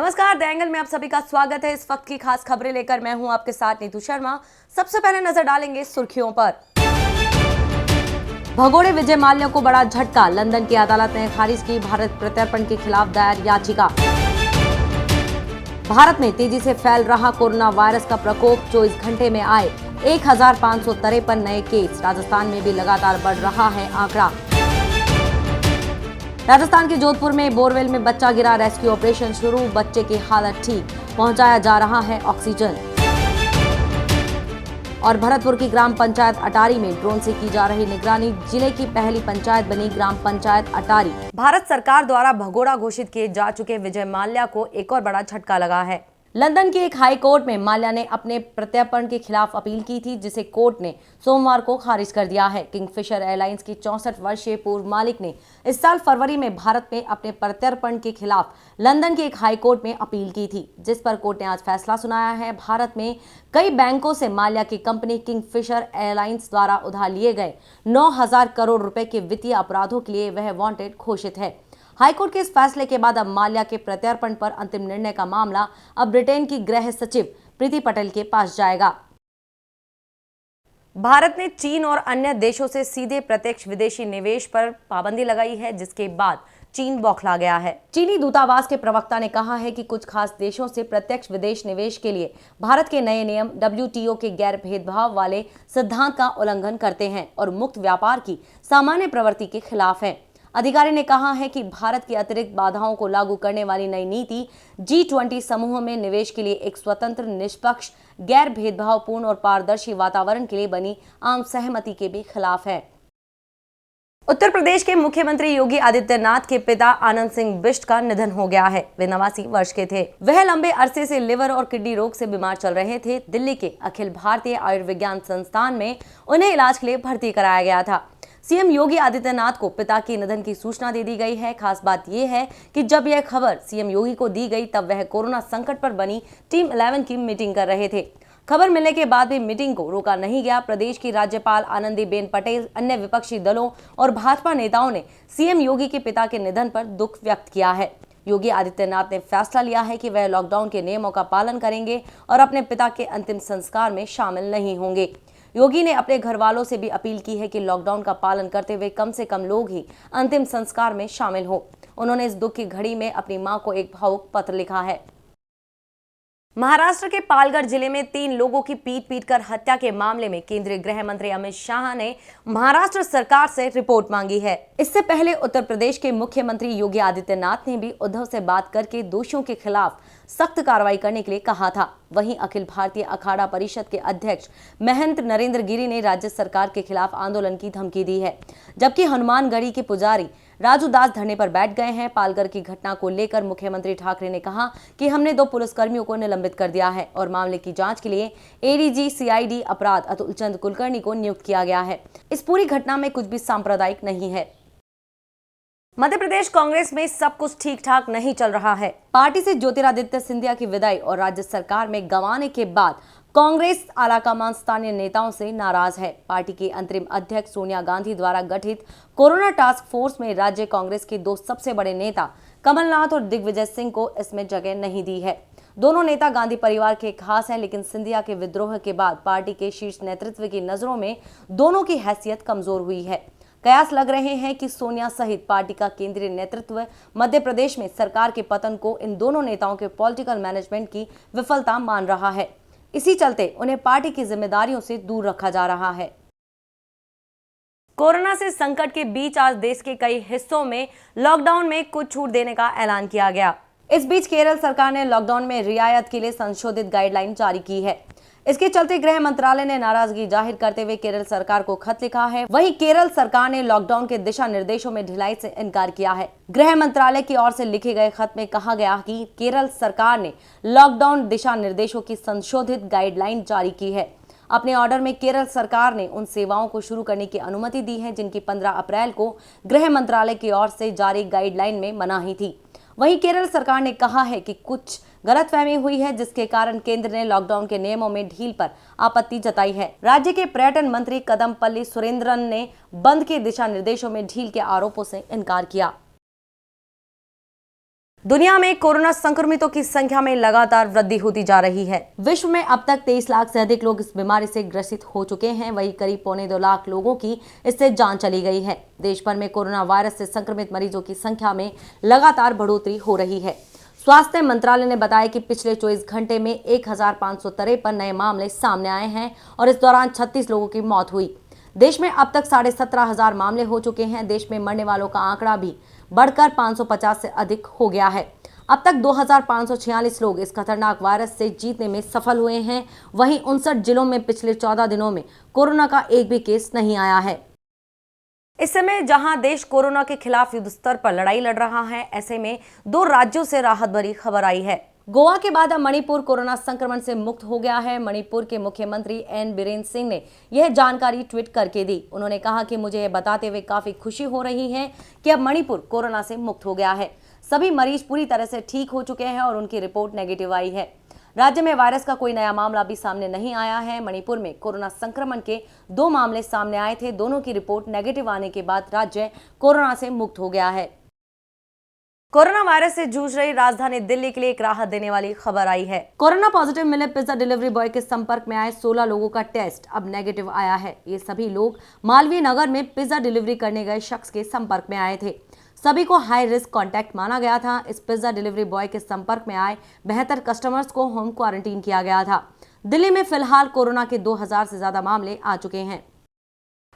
नमस्कार, the angle में आप सभी का स्वागत है। इस वक्त की खास खबरें लेकर मैं हूं आपके साथ नीतू शर्मा। सबसे पहले नजर डालेंगे सुर्खियों पर। भगोड़े विजय माल्या को बड़ा झटका, लंदन की अदालत ने खारिज की भारत प्रत्यर्पण के खिलाफ दायर याचिका। भारत में तेजी से फैल रहा कोरोना वायरस का प्रकोप, 24 घंटे में आए 1553 नए केस। राजस्थान में भी लगातार बढ़ रहा है आंकड़ा। राजस्थान के जोधपुर में बोरवेल में बच्चा गिरा, रेस्क्यू ऑपरेशन शुरू, बच्चे की हालत ठीक, पहुंचाया जा रहा है ऑक्सीजन। और भरतपुर की ग्राम पंचायत अटारी में ड्रोन से की जा रही निगरानी, जिले की पहली पंचायत बनी ग्राम पंचायत अटारी। भारत सरकार द्वारा भगोड़ा घोषित किए जा चुके विजय माल्या को एक और बड़ा झटका लगा है। लंदन की एक हाई कोर्ट में माल्या ने अपने प्रत्यर्पण के खिलाफ अपील की थी, जिसे कोर्ट ने सोमवार को खारिज कर दिया है। किंगफिशर एयरलाइंस की 64 वर्षीय पूर्व मालिक ने इस साल फरवरी में भारत में अपने प्रत्यर्पण के खिलाफ लंदन की एक हाई कोर्ट में अपील की थी, जिस पर कोर्ट ने आज फैसला सुनाया है। भारत में कई बैंकों से माल्या की कंपनी किंगफिशर एयरलाइंस द्वारा उधार लिए गए 9,000 करोड़ रुपए के वित्तीय अपराधों के लिए वह वांटेड घोषित है। हाईकोर्ट के इस फैसले के बाद अब माल्या के प्रत्यर्पण पर अंतिम निर्णय का मामला अब ब्रिटेन की गृह सचिव प्रीति पटेल के पास जाएगा। भारत ने चीन और अन्य देशों से सीधे प्रत्यक्ष विदेशी निवेश पर पाबंदी लगाई है, जिसके बाद चीन बौखला गया है। चीनी दूतावास के प्रवक्ता ने कहा है कि कुछ खास देशों से प्रत्यक्ष विदेश निवेश के लिए भारत के नए नियम WTO के गैर भेदभाव वाले सिद्धांत का उल्लंघन करते हैं और मुक्त व्यापार की सामान्य प्रवृत्ति के खिलाफ हैं। अधिकारी ने कहा है कि भारत की अतिरिक्त बाधाओं को लागू करने वाली नई नीति G20 समूह में निवेश के लिए एक स्वतंत्र, निष्पक्ष, गैर भेदभावपूर्ण और पारदर्शी वातावरण के लिए बनी आम सहमति के भी खिलाफ है। उत्तर प्रदेश के मुख्यमंत्री योगी आदित्यनाथ के पिता आनंद सिंह बिष्ट का निधन हो गया है। वे 89 वर्ष के थे। वह लंबे अरसे से लिवर और किडनी रोग से बीमार चल रहे थे। दिल्ली के अखिल भारतीय आयुर्विज्ञान संस्थान में उन्हें इलाज के लिए भर्ती कराया गया था। सीएम योगी आदित्यनाथ को पिता के निधन की सूचना दे दी गई है। खास बात यह है कि जब यह खबर सीएम योगी को दी गई, तब वह कोरोना संकट पर बनी टीम 11 की मीटिंग कर रहे थे। खबर मिलने के बाद भी मीटिंग को रोका नहीं गया। प्रदेश की राज्यपाल आनंदीबेन पटेल, अन्य विपक्षी दलों और भाजपा नेताओं ने सीएम योगी के पिता के निधन पर दुख व्यक्त किया है। योगी आदित्यनाथ ने फैसला लिया है कि वह लॉकडाउन के नियमों का पालन करेंगे और अपने पिता के अंतिम संस्कार में शामिल नहीं होंगे। योगी ने अपने घर वालों से भी अपील की है कि लॉकडाउन का पालन करते हुए कम से कम लोग ही अंतिम संस्कार में शामिल हो। उन्होंने इस दुख की घड़ी में अपनी मां को एक भावुक पत्र लिखा है। महाराष्ट्र के पालघर जिले में 3 लोगों की पीट कर हत्या के मामले में केंद्रीय गृह मंत्री अमित शाह ने महाराष्ट्र सरकार से रिपोर्ट मांगी है। इससे पहले उत्तर प्रदेश के मुख्यमंत्री योगी आदित्यनाथ ने भी उद्धव से बात करके दोषियों के खिलाफ सख्त कार्रवाई करने के लिए कहा था। वहीं अखिल भारतीय अखाड़ा परिषद के अध्यक्ष महंत नरेंद्र गिरी ने राज्य सरकार के खिलाफ आंदोलन की धमकी दी है, जबकि हनुमानगढ़ी के पुजारी राजू दास धरने पर बैठ गए हैं। पालघर की घटना को लेकर मुख्यमंत्री ठाकरे ने कहा कि हमने 2 पुलिसकर्मियों को निलंबित कर दिया है और मामले की जांच के लिए ADG CID अपराध अतुल चंद कुलकर्णी को नियुक्त किया गया है। इस पूरी घटना में कुछ भी सांप्रदायिक नहीं है। मध्य प्रदेश कांग्रेस में सब कुछ ठीक ठाक नहीं चल रहा है। पार्टी से ज्योतिरादित्य सिंधिया की विदाई और राज्य सरकार में गंवाने के बाद कांग्रेस आलाकमान स्थानीय नेताओं से नाराज है। पार्टी की अंतरिम अध्यक्ष सोनिया गांधी द्वारा गठित कोरोना टास्क फोर्स में राज्य कांग्रेस के 2 सबसे बड़े नेता कमलनाथ और दिग्विजय सिंह को इसमें जगह नहीं दी है। दोनों नेता गांधी परिवार के खास हैं, लेकिन सिंधिया के विद्रोह के बाद पार्टी के शीर्ष नेतृत्व की नजरों में दोनों की हैसियत कमजोर हुई है। कयास लग रहे हैं कि सोनिया सहित पार्टी का केंद्रीय नेतृत्व मध्य प्रदेश में सरकार के पतन को इन दोनों नेताओं के पॉलिटिकल मैनेजमेंट की विफलता मान रहा है। इसी चलते उन्हें पार्टी की जिम्मेदारियों से दूर रखा जा रहा है। कोरोना से संकट के बीच आज देश के कई हिस्सों में लॉकडाउन में कुछ छूट देने का ऐलान किया गया। इस बीच केरल सरकार ने लॉकडाउन में रियायत के लिए संशोधित गाइडलाइन जारी की है। इसके चलते गृह मंत्रालय ने नाराजगी जाहिर करते हुए केरल सरकार को खत लिखा है। वहीं केरल सरकार ने लॉकडाउन के दिशा निर्देशों में ढिलाई से इनकार किया है। गृह मंत्रालय की ओर से लिखे गए खत में कहा गया कि केरल सरकार ने लॉकडाउन दिशा निर्देशों की संशोधित गाइडलाइन जारी की है। अपने ऑर्डर में केरल सरकार ने उन सेवाओं को शुरू करने की अनुमति दी है जिनकी 15 अप्रैल को गृह मंत्रालय की ओर से जारी गाइडलाइन में मनाही थी। वहीं केरल सरकार ने कहा है कि कुछ गलतफहमी हुई है, जिसके कारण केंद्र ने लॉकडाउन के नियमों में ढील पर आपत्ति जताई है। राज्य के पर्यटन मंत्री कदमपल्ली सुरेंद्रन ने बंद के दिशा निर्देशों में ढील के आरोपों से इनकार किया। दुनिया में कोरोना संक्रमितों की संख्या में लगातार वृद्धि होती जा रही है। विश्व में अब तक 23 लाख से अधिक लोग इस बीमारी से ग्रसित हो चुके हैं। वहीं करीब 1.25 लाख लोगों की इससे जान चली गई है। देश भर में कोरोना वायरस से संक्रमित मरीजों की संख्या में लगातार बढ़ोतरी हो रही है। स्वास्थ्य मंत्रालय ने बताया कि पिछले 24 घंटे में 1553 नए मामले सामने आए हैं और इस दौरान 36 लोगों की मौत हुई। देश में अब तक 17,500 मामले हो चुके हैं। देश में मरने वालों का आंकड़ा भी बढ़कर 550 से अधिक हो गया है। अब तक 2,546 लोग इस खतरनाक वायरस से जीतने में सफल हुए हैं। वहीं 59 जिलों में पिछले 14 दिनों में कोरोना का एक भी केस नहीं आया है। इस समय जहां देश कोरोना के खिलाफ युद्ध स्तर पर लड़ाई लड़ रहा है, ऐसे में 2 राज्यों से राहत भरी खबर आई है। गोवा के बाद अब मणिपुर कोरोना संक्रमण से मुक्त हो गया है। मणिपुर के मुख्यमंत्री एन बीरेन्द्र सिंह ने यह जानकारी ट्वीट करके दी। उन्होंने कहा कि मुझे यह बताते हुए काफी खुशी हो रही है कि अब मणिपुर कोरोना से मुक्त हो गया है। सभी मरीज पूरी तरह से ठीक हो चुके हैं और उनकी रिपोर्ट नेगेटिव आई है। राज्य में वायरस का कोई नया मामला भी सामने नहीं आया है। मणिपुर में कोरोना संक्रमण के 2 मामले सामने आए थे। दोनों की रिपोर्ट नेगेटिव आने के बाद राज्य कोरोना से मुक्त हो गया है। कोरोना वायरस से जूझ रही राजधानी दिल्ली के लिए एक राहत देने वाली खबर आई है। कोरोना पॉजिटिव मिले पिज्जा डिलीवरी बॉय के संपर्क में आए 16 लोगों का टेस्ट अब नेगेटिव आया है। ये सभी लोग मालवीय नगर में पिज्जा डिलीवरी करने गए शख्स के संपर्क में आए थे। सभी को हाई रिस्क कॉन्टैक्ट माना गया था। इस पिज्जा डिलीवरी बॉय के संपर्क में आए 72 कस्टमर्स को होम क्वारंटीन किया गया था। दिल्ली में फिलहाल कोरोना के 2000 से ज्यादा मामले आ चुके हैं।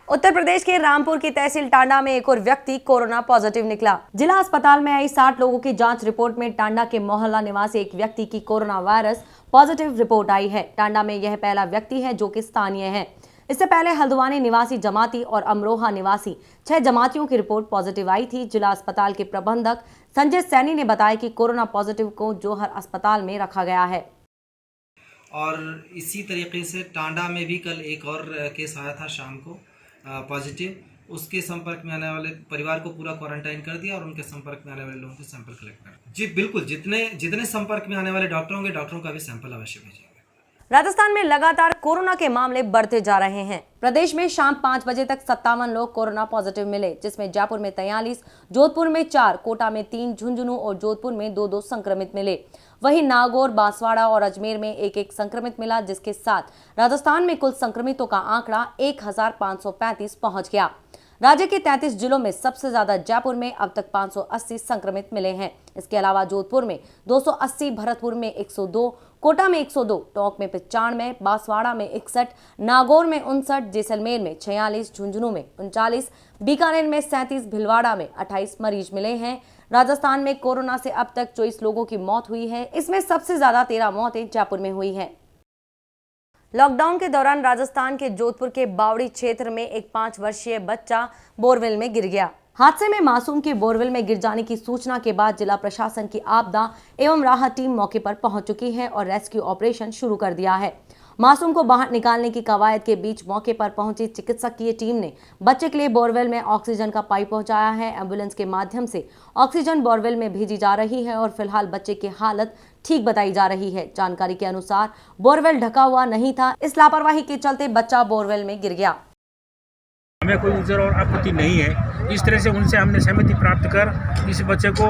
उत्तर प्रदेश के रामपुर की तहसील टांडा में एक और व्यक्ति कोरोना पॉजिटिव निकला। जिला अस्पताल में आई 60 लोगों की जांच रिपोर्ट में टांडा के मोहल्ला निवासी एक व्यक्ति की कोरोना वायरस पॉजिटिव रिपोर्ट आई है। टांडा में यह पहला व्यक्ति है जो कि स्थानीय है। इससे पहले हल्द्वानी निवासी जमाती और अमरोहा निवासी 6 जमातियों की रिपोर्ट पॉजिटिव आई थी। जिला अस्पताल के प्रबंधक संजय सैनी ने बताया कि कोरोना पॉजिटिव को जोहर अस्पताल में रखा गया है। और इसी तरीके से टांडा में भी कल एक और केस आया था शाम को पॉजिटिव। उसके संपर्क में आने वाले परिवार को पूरा क्वारंटाइन कर दिया और उनके संपर्क में आने वाले लोगों के सैंपल कलेक्ट कर दिए। जी बिल्कुल, जितने संपर्क में आने वाले डॉक्टरों का भी सैंपल अवश्य भेजेंगे। राजस्थान में लगातार कोरोना के मामले बढ़ते जा रहे हैं। प्रदेश में शाम 5 बजे तक 57 लोग कोरोना पॉजिटिव मिले, जिसमें जयपुर में 43, जोधपुर में 4, कोटा में 3, झुंझुनू और जोधपुर में 2-2 संक्रमित मिले। वहीं नागौर, बांसवाड़ा और अजमेर में 1-1 संक्रमित मिला, जिसके साथ राजस्थान में कुल संक्रमितों का आंकड़ा 1535 पहुंच गया। राज्य के 33 जिलों में सबसे ज्यादा जयपुर में अब तक 580 संक्रमित मिले हैं। इसके अलावा जोधपुर में 280, भरतपुर में 102, कोटा में 102, टोंक में 95, बांसवाड़ा में 61, नागौर में 59, जैसलमेर में 46, झुंझुनू में 39, बीकानेर में 37, भिलवाड़ा में 28 मरीज मिले हैं। राजस्थान में कोरोना से अब तक 24 लोगों की मौत हुई है। इसमें सबसे ज्यादा 13 मौतें जयपुर में हुई हैं। लॉकडाउन के दौरान राजस्थान के जोधपुर के बावड़ी क्षेत्र में एक 5 वर्षीय बच्चा बोरवेल में गिर गया। हादसे में मासूम के बोरवेल में गिर जाने की सूचना के बाद जिला प्रशासन की आपदा एवं राहत टीम मौके पर पहुंच चुकी है और रेस्क्यू ऑपरेशन शुरू कर दिया है। मासूम को बाहर निकालने की कवायद के बीच मौके पर पहुंची चिकित्सकीय टीम ने बच्चे के लिए बोरवेल में ऑक्सीजन का पाइप पहुंचाया है। एम्बुलेंस के माध्यम से ऑक्सीजन बोरवेल में भेजी जा रही है और फिलहाल बच्चे की हालत ठीक बताई जा रही है। जानकारी के अनुसार बोरवेल ढका हुआ नहीं था, इस लापरवाही के चलते बच्चा बोरवेल में गिर गया। हमें कोई उजर और आपत्ति नहीं है। इस तरह से उनसे हमने सहमति प्राप्त कर इस बच्चे को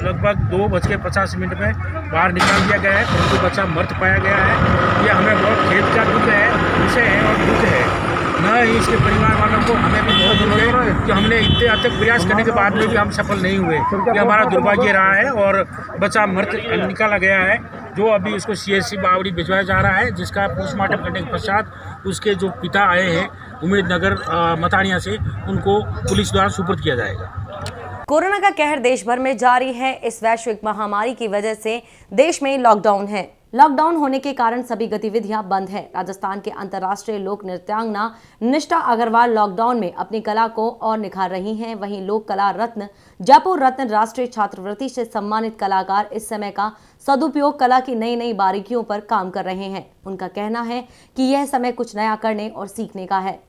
लगभग 2:50 में बाहर निकाल दिया गया है, परंतु बच्चा मृत पाया गया है। ये हमें बहुत खेद का दुख है, विषय है और दुख है। न ही इसके परिवार वालों को हमें भी बहुत दुख है कि हमने इतने अथक प्रयास करने के बाद में भी हम सफल नहीं हुए। ये हमारा दुर्भाग्य रहा है और बच्चा मृत निकाला गया है, जो अभी उसको CHC बावड़ी भिजवाया जा रहा है, जिसका पोस्टमार्टम करने के पश्चात उसके जो पिता आए हैं उम्मीदनगर मतानिया से, उनको पुलिस द्वारा सुपुर्द किया जाएगा। कोरोना का कहर देश भर में जारी है। इस वैश्विक महामारी की वजह से देश में लॉकडाउन है। लॉकडाउन होने के कारण सभी गतिविधियां बंद हैं। राजस्थान के अंतर्राष्ट्रीय लोक नृत्यांगना निष्ठा अग्रवाल लॉकडाउन में अपनी कला को और निखार रही हैं। वहीं लोक कला रत्न, जयपुर रत्न राष्ट्रीय छात्रवृत्ति से सम्मानित कलाकार इस समय का सदुपयोग कला की नई नई बारीकियों पर काम कर रहे हैं। उनका कहना है कि यह समय कुछ नया करने और सीखने का है।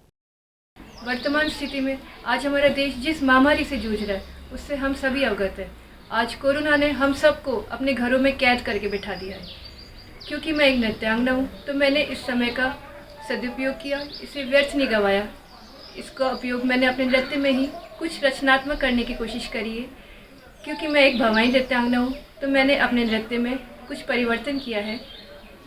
वर्तमान स्थिति में आज हमारा देश जिस महामारी से जूझ रहा है उससे हम सभी अवगत हैं। आज कोरोना ने हम सबको अपने घरों में कैद करके बिठा दिया है। क्योंकि मैं एक नृत्यांगना हूँ तो मैंने इस समय का सदुपयोग किया, इसे व्यर्थ नहीं गंवाया। इसका उपयोग मैंने अपने नृत्य में ही कुछ रचनात्मक करने की कोशिश करी है क्योंकि मैं एक भवानी नृत्यांगना हूँ, तो मैंने अपने नृत्य में कुछ परिवर्तन किया है।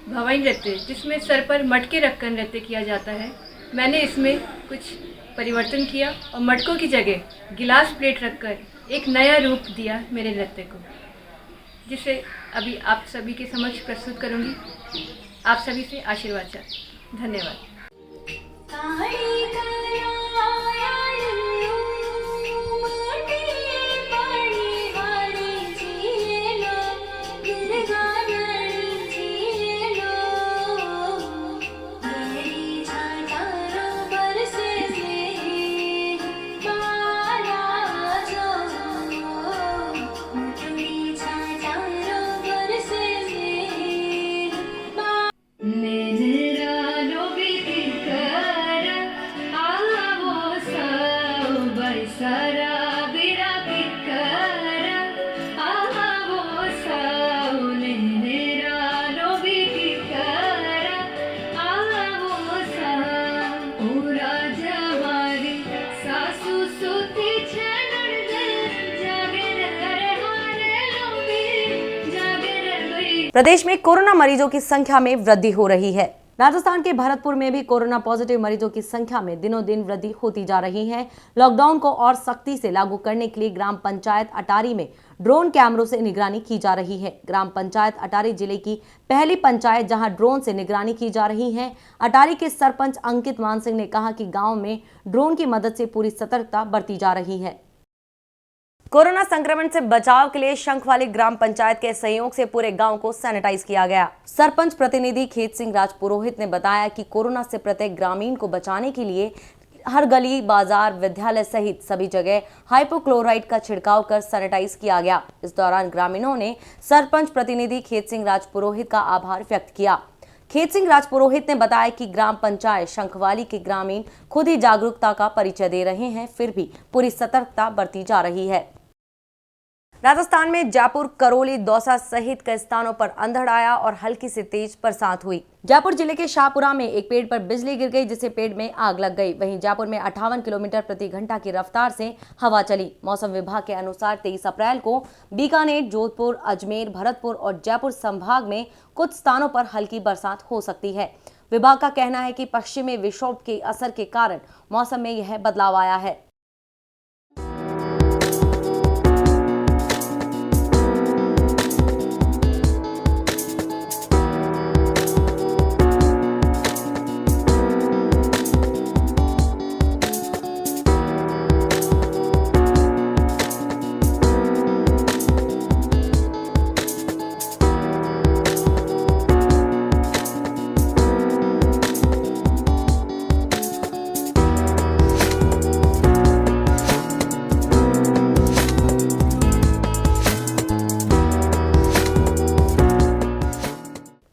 भवानी नृत्य जिसमें सर पर मटके रखकर नृत्य किया जाता है, मैंने इसमें कुछ परिवर्तन किया और मटकों की जगह गिलास प्लेट रखकर एक नया रूप दिया मेरे नृत्य को, जिसे अभी आप सभी के समक्ष प्रस्तुत करूँगी। आप सभी से आशीर्वाद चाहती हूँ। धन्यवाद। प्रदेश में कोरोना मरीजों की संख्या में वृद्धि हो रही है। राजस्थान के भरतपुर में भी कोरोना पॉजिटिव मरीजों की संख्या में दिनों दिन वृद्धि होती जा रही है। लॉकडाउन को और सख्ती से लागू करने के लिए ग्राम पंचायत अटारी में ड्रोन कैमरों से निगरानी की जा रही है। ग्राम पंचायत अटारी जिले की पहली पंचायत जहां ड्रोन से निगरानी की जा रही है। अटारी के सरपंच अंकित मान सिंह ने कहा कि गांव में ड्रोन की मदद से पूरी सतर्कता बरती जा रही है। कोरोना संक्रमण से बचाव के लिए शंखवाली ग्राम पंचायत के सहयोग से पूरे गांव को सैनिटाइज किया गया। सरपंच प्रतिनिधि खेत सिंह राजपुरोहित ने बताया कि कोरोना से प्रत्येक ग्रामीण को बचाने के लिए हर गली, बाजार, विद्यालय सहित सभी जगह हाइपोक्लोराइड का छिड़काव कर सैनिटाइज किया गया। इस दौरान ग्रामीणों ने सरपंच प्रतिनिधि खेत सिंह राजपुरोहित का आभार व्यक्त किया। खेत सिंह राजपुरोहित ने बताया कि ग्राम पंचायत शंखवाली के ग्रामीण खुद ही जागरूकता का परिचय दे रहे हैं, फिर भी पूरी सतर्कता बरती जा रही है। राजस्थान में जयपुर, करौली, दौसा सहित कई स्थानों पर अंधड़ आया और हल्की से तेज बरसात हुई। जयपुर जिले के शाहपुरा में एक पेड़ पर बिजली गिर गई, जिससे पेड़ में आग लग गई। वहीं जयपुर में 58 किलोमीटर प्रति घंटा की रफ्तार से हवा चली। मौसम विभाग के अनुसार 23 अप्रैल को बीकानेर, जोधपुर, अजमेर, भरतपुर और जयपुर संभाग में कुछ स्थानों पर हल्की बरसात हो सकती है। विभाग का कहना है कि पश्चिमी विक्षोभ के असर के कारण मौसम में यह बदलाव आया है।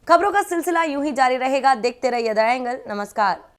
खबरों का सिलसिला यूं ही जारी रहेगा। देखते रहिए द एंगल। नमस्कार।